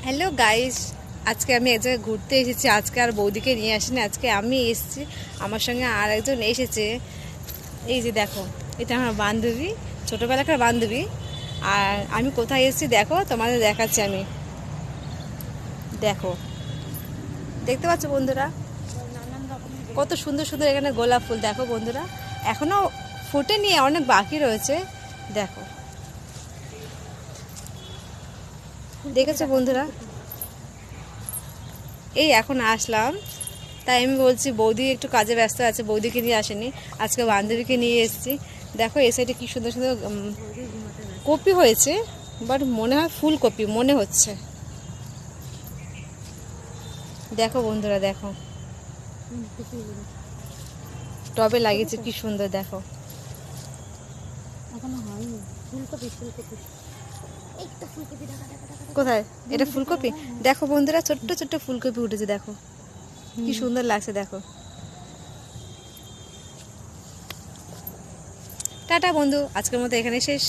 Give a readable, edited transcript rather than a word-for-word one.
Hello guys, আজকে আমি এক জায়গায় ঘুরতে এসেছি। আজকে আর বৌদিকে নিয়ে আসিনি, আজকে আমি এসেছি। আমার সঙ্গে আর একজন এসেছে। এই যে দেখো, এটা আমার বান্ধবী, ছোটোবেলাকার বান্ধবী। আর আমি কোথায় এসেছি দেখো, তোমাদের দেখাচ্ছি আমি। দেখো, দেখতে পাচ্ছ বন্ধুরা, কত সুন্দর সুন্দর এখানে গোলাপ ফুল। দেখো বন্ধুরা, এখনও ফুটেনি, অনেক বাকি রয়েছে। দেখো, দেখেছো বন্ধুরা? এই এখন আসলাম, তাই আমি বলছি বৌদি একটু কাজে ব্যস্ত আছে, বৌদিকে নিয়ে আসেনি, আজকে বান্ধবীকে নিয়ে এসেছি। দেখো এই সাইডে কি সুন্দর সুন্দর কপি হয়েছে, বাট মনে হয় ফুলকপি মনে হচ্ছে। দেখো বন্ধুরা, দেখো টবে লাগিয়েছে, কি সুন্দর। দেখো কোথায় এটা ফুলকপি? দেখো বন্ধুরা, ছোট্ট ছোট্ট ফুলকপি উঠেছে, দেখো কি সুন্দর লাগছে। দেখো, টাটা বন্ধু, আজকের মতো এখানে শেষ।